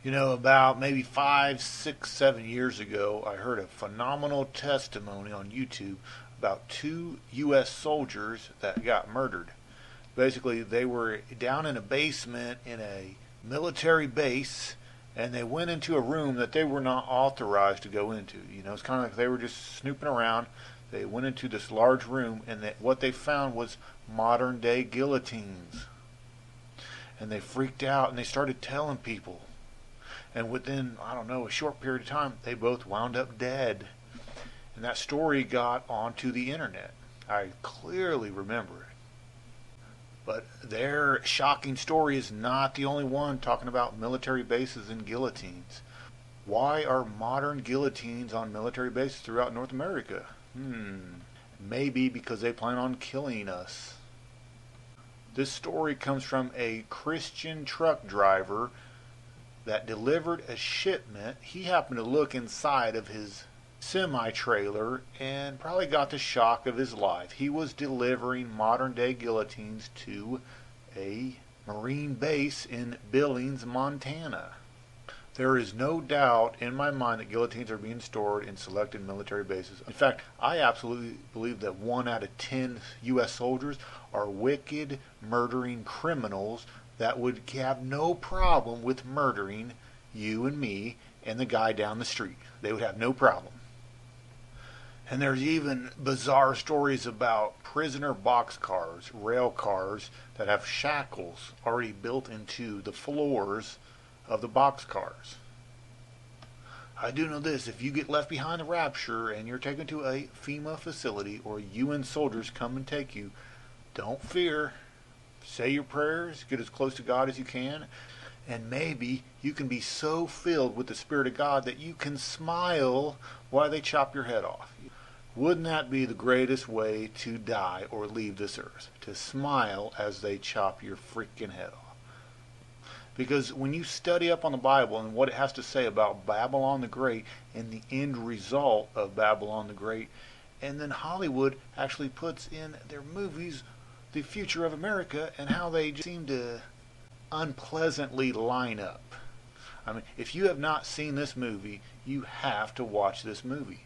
You know, about maybe 5, 6, 7 years ago, I heard a phenomenal testimony on YouTube about two U.S. soldiers that got murdered. Basically, they were down in a basement in a military base, and they went into a room that they were not authorized to go into. You know, it's kind of like they were just snooping around. They went into this large room, and what they found was modern day guillotines. And they freaked out and they started telling people. And within, I don't know, a short period of time, they both wound up dead. And that story got onto the internet. I clearly remember it. But their shocking story is not the only one talking about military bases and guillotines. Why are modern guillotines on military bases throughout North America? Maybe because they plan on killing us. This story comes from a Christian truck driver that delivered a shipment. He happened to look inside of his semi-trailer and probably got the shock of his life. He was delivering modern day guillotines to a Marine base in Billings, Montana. There is no doubt in my mind that guillotines are being stored in selected military bases. In fact, I absolutely believe that 1 out of 10 U.S. soldiers are wicked, murdering criminals that would have no problem with murdering you and me and the guy down the street. They would have no problem. And there's even bizarre stories about prisoner boxcars, rail cars that have shackles already built into the floors of the boxcars. I do know this: if you get left behind the rapture and you're taken to a FEMA facility or UN soldiers come and take you, don't fear. Say your prayers, get as close to God as you can, and maybe you can be so filled with the Spirit of God that you can smile while they chop your head off. Wouldn't that be the greatest way to die or leave this earth? To smile as they chop your freaking head off. Because when you study up on the Bible and what it has to say about Babylon the Great and the end result of Babylon the Great, and then Hollywood actually puts in their movies the future of America and how they seem to unpleasantly line up. I mean, if you have not seen this movie, you have to watch this movie.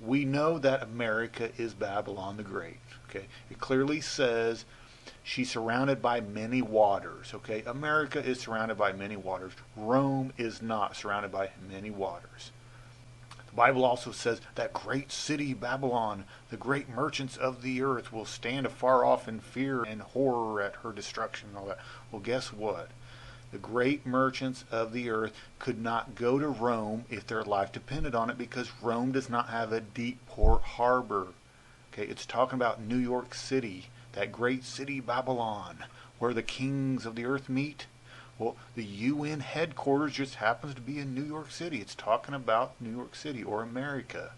We know that America is Babylon the Great. Okay, it clearly says she's surrounded by many waters. Okay, America is surrounded by many waters. Rome is not surrounded by many waters. The Bible also says that great city Babylon, the great merchants of the earth, will stand afar off in fear and horror at her destruction and all that. Well, guess what? The great merchants of the earth could not go to Rome if their life depended on it, because Rome does not have a deep port harbor. Okay, it's talking about New York City, that great city Babylon, where the kings of the earth meet. Well, the UN headquarters just happens to be in New York City. It's talking about New York City or America.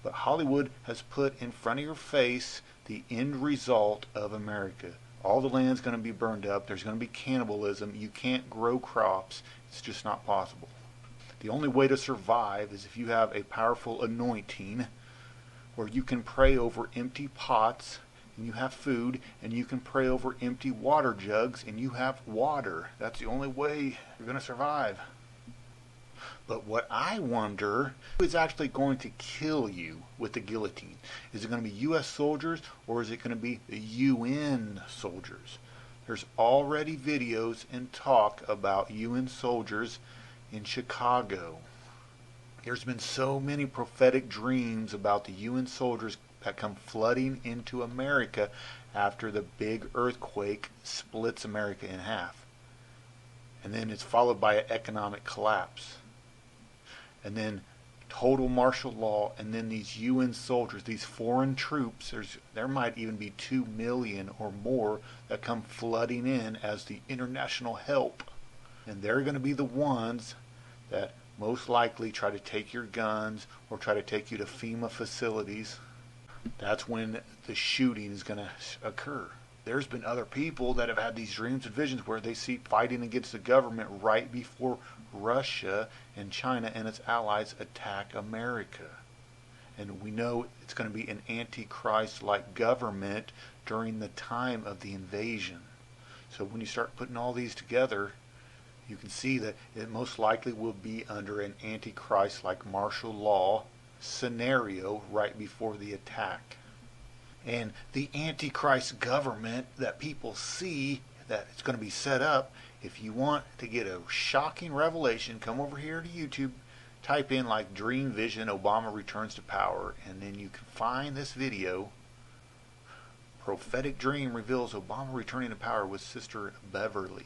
But Hollywood has put in front of your face the end result of America. All the land's going to be burned up. There's going to be cannibalism. You can't grow crops. It's just not possible. The only way to survive is if you have a powerful anointing where you can pray over empty pots and you have food, and you can pray over empty water jugs and you have water. That's the only way you're going to survive. But what I wonder, who is actually going to kill you with the guillotine? Is it going to be U.S. soldiers, or is it going to be the UN soldiers? There's already videos and talk about UN soldiers in Chicago. There's been so many prophetic dreams about the UN soldiers that come flooding into America after the big earthquake splits America in half. And then it's followed by an economic collapse. And then total martial law, and then these UN soldiers, these foreign troops, there might even be 2 million or more that come flooding in as the international help. And they're going to be the ones that most likely try to take your guns or try to take you to FEMA facilities. That's when the shooting is going to occur. There's been other people that have had these dreams and visions where they see fighting against the government right before Russia and China and its allies attack America. And we know it's going to be an antichrist-like government during the time of the invasion. So when you start putting all these together, You can see that it most likely will be under an Antichrist-like martial law scenario right before the attack. And the Antichrist government that people see that it's going to be set up, if you want to get a shocking revelation, come over here to YouTube, type in like Dream Vision Obama Returns to Power, and then you can find this video. Prophetic dream reveals Obama returning to power with Sister Beverly.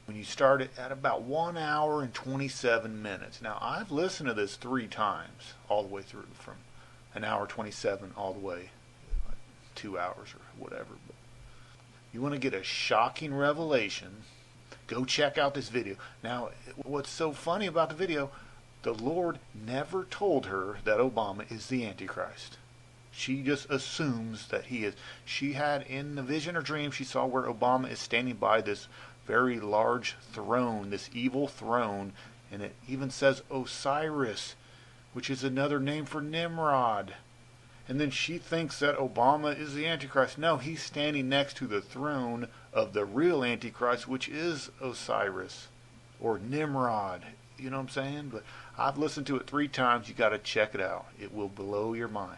When you start it at about 1 hour and 27 minutes. Now, I've listened to this 3 times, all the way through, from an hour 27 all the way, like 2 hours or whatever. But you want to get a shocking revelation, go check out this video. Now, what's so funny about the video, the Lord never told her that Obama is the Antichrist. She just assumes that he is. She had in the vision or dream, she saw where Obama is standing by this very large throne, this evil throne, and it even says Osiris, which is another name for Nimrod. And then she thinks that Obama is the Antichrist. No, he's standing next to the throne of the real Antichrist, which is Osiris or Nimrod. You know what I'm saying? But I've listened to it 3 times. You got to check it out. It will blow your mind.